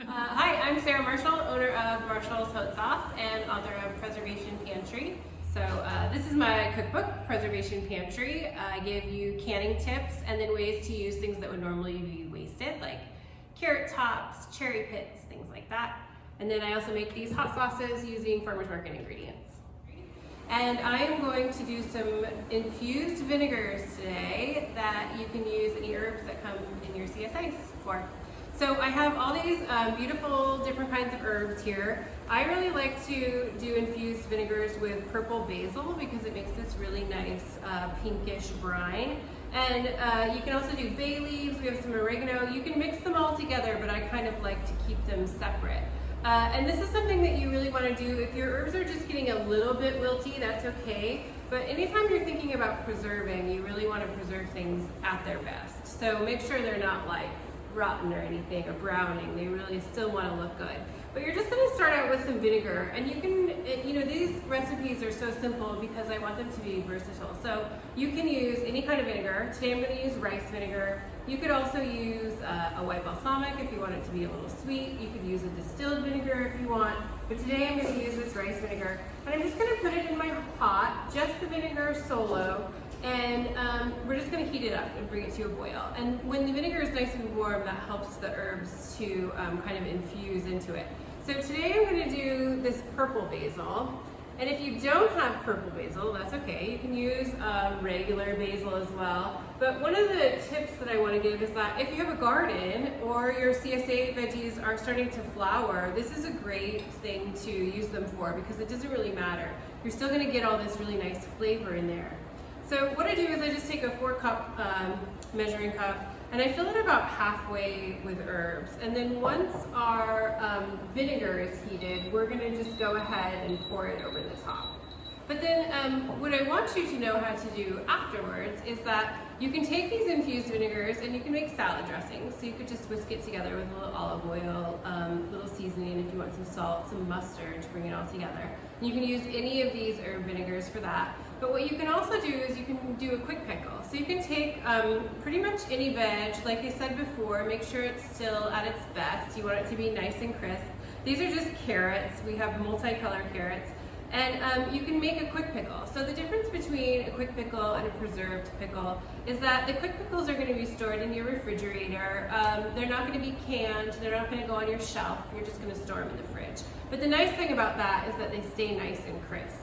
Hi, I'm Sarah Marshall, owner of Marshall's Haute Sauce and author of Preservation Pantry. So this is my cookbook, Preservation Pantry. I give you canning tips and then ways to use things that would normally be wasted, like carrot tops, cherry pits, things like that. And then I also make these hot sauces using farmers market ingredients. And I am going to do some infused vinegars today that you can use any herbs that come in your CSAs for. So I have all these beautiful different kinds of herbs here. I really like to do infused vinegars with purple basil because it makes this really nice pinkish brine. And you can also do bay leaves, we have some oregano. You can mix them all together, but I kind of like to keep them separate. And this is something that you really want to do. If your herbs are just getting a little bit wilty, that's okay. But anytime you're thinking about preserving, you really want to preserve things at their best. So make sure they're not like rotten or anything or browning. They really still want to look good. But you're just going to start out with some vinegar, and you can, these recipes are so simple because I want them to be versatile. So you can use any kind of vinegar. Today I'm going to use rice vinegar. You could also use a white balsamic if you want it to be a little sweet. You could use a distilled vinegar if you want. But today I'm going to use this rice vinegar, and I'm just going to put it in my pot, just the vinegar solo. And we're just going to heat it up and bring it to a boil. And when the vinegar is nice and warm, that helps the herbs to kind of infuse into it. So today I'm going to do this purple basil. And if you don't have purple basil, that's okay. You can use regular basil as well. But one of the tips that I want to give is that if you have a garden or your CSA veggies are starting to flower, this is a great thing to use them for because it doesn't really matter. You're still going to get all this really nice flavor in there. So what I do is I just take a 4-cup measuring cup and I fill it about halfway with herbs. And then once our vinegar is heated, we're going to just go ahead and pour it over the top. But then what I want you to know how to do afterwards is that you can take these infused vinegars and you can make salad dressings. So you could just whisk it together with a little olive oil, little seasoning if you want some salt, some mustard to bring it all together. And you can use any of these herb vinegars for that. But what you can also do is you can do a quick pickle. So you can take pretty much any veg, like I said before, make sure it's still at its best. You want it to be nice and crisp. These are just carrots. We have multicolored carrots. And you can make a quick pickle. So the difference between a quick pickle and a preserved pickle is that the quick pickles are going to be stored in your refrigerator. They're not going to be canned. They're not going to go on your shelf. You're just going to store them in the fridge. But the nice thing about that is that they stay nice and crisp.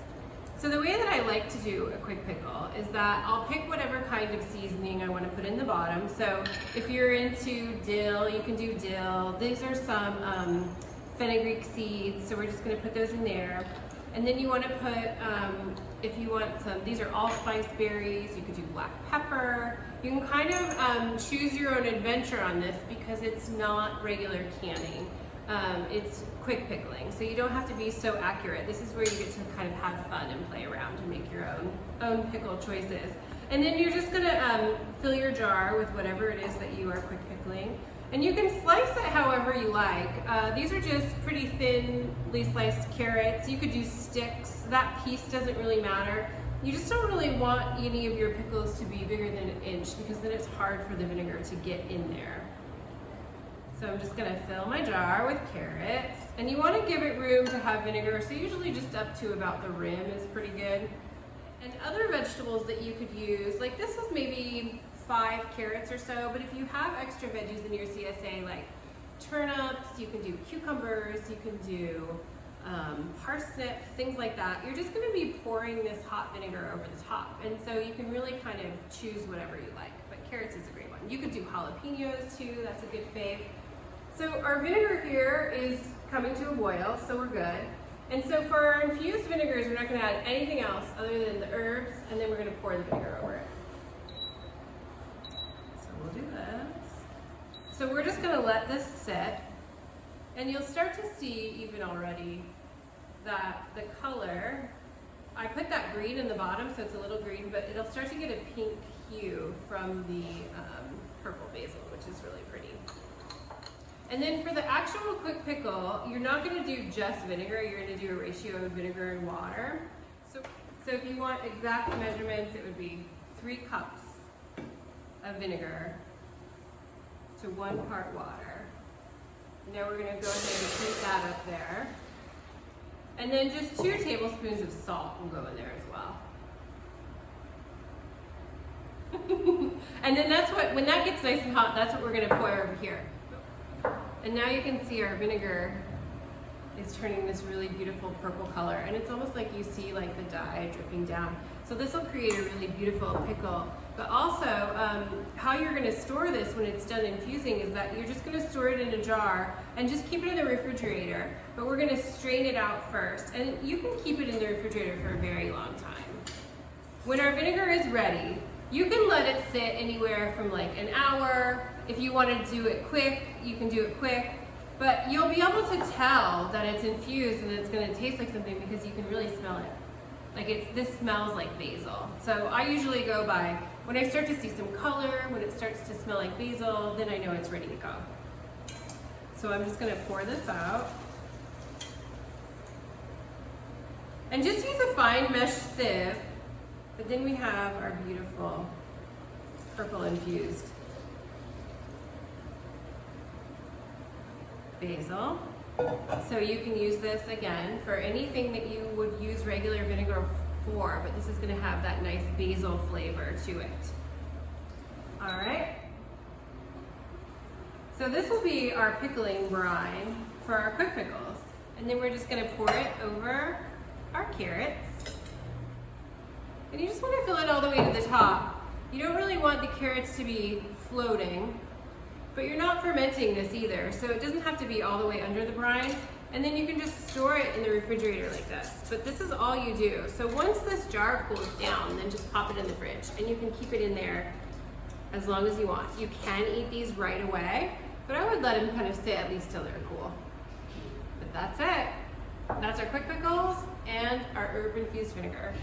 So the way that I like to do a quick pickle is that I'll pick whatever kind of seasoning I want to put in the bottom. So if you're into dill, you can do dill. These are some fenugreek seeds, so we're just going to put those in there. And then you want to put, if you want some, these are allspice berries, you could do black pepper. You can kind of choose your own adventure on this because it's not regular canning. It's quick pickling, so you don't have to be so accurate. This is where you get to kind of have fun and play around and make your own pickle choices. And then you're just gonna fill your jar with whatever it is that you are quick pickling. And you can slice it however you like. These are just pretty thinly sliced carrots. You could do sticks. That piece doesn't really matter. You just don't really want any of your pickles to be bigger than an inch because then it's hard for the vinegar to get in there. So I'm just gonna fill my jar with carrots. And you wanna give it room to have vinegar, so usually just up to about the rim is pretty good. And other vegetables that you could use, like this is maybe 5 carrots or so, but if you have extra veggies in your CSA like turnips, you can do cucumbers, you can do parsnips, things like that. You're just gonna be pouring this hot vinegar over the top. And so you can really kind of choose whatever you like, but carrots is a great one. You could do jalapenos too, that's a good fave. So our vinegar here is coming to a boil, so we're good. And so for our infused vinegars, we're not gonna add anything else other than the herbs, and then we're gonna pour the vinegar over it. So we'll do this. So we're just gonna let this sit, and you'll start to see even already that the color, I put that green in the bottom, so it's a little green, but it'll start to get a pink hue from the purple basil, which is really pretty. And then for the actual quick pickle, you're not going to do just vinegar, you're going to do a ratio of vinegar and water. So if you want exact measurements, it would be 3 cups of vinegar to 1 part water. Now we're gonna go ahead and keep that up there. And then just 2 tablespoons of salt will go in there as well. And then that's what, when that gets nice and hot, that's what we're gonna pour over here. And now you can see our vinegar is turning this really beautiful purple color, and it's almost like you see like the dye dripping down. So this will create a really beautiful pickle. But also, how you're gonna store this when it's done infusing is that you're just gonna store it in a jar and just keep it in the refrigerator. But we're gonna strain it out first, and you can keep it in the refrigerator for a very long time. When our vinegar is ready, you can let it sit anywhere from like an hour. If you want to do it quick, you can do it quick. But you'll be able to tell that it's infused and it's going to taste like something because you can really smell it. Like this smells like basil. So I usually go by, when I start to see some color, when it starts to smell like basil, then I know it's ready to go. So I'm just going to pour this out. And just use a fine mesh sieve. But then we have our beautiful purple infused basil. So you can use this again for anything that you would use regular vinegar for, but this is going to have that nice basil flavor to it. All right. So this will be our pickling brine for our quick pickles. And then we're just going to pour it over our carrots. And you just want to fill it all the way to the top. You don't really want the carrots to be floating, but you're not fermenting this either, so it doesn't have to be all the way under the brine. And then you can just store it in the refrigerator like this. But this is all you do. So once this jar cools down, then just pop it in the fridge, and you can keep it in there as long as you want. You can eat these right away, but I would let them kind of sit at least till they're cool. But that's it. That's our quick pickles and our herb infused vinegar.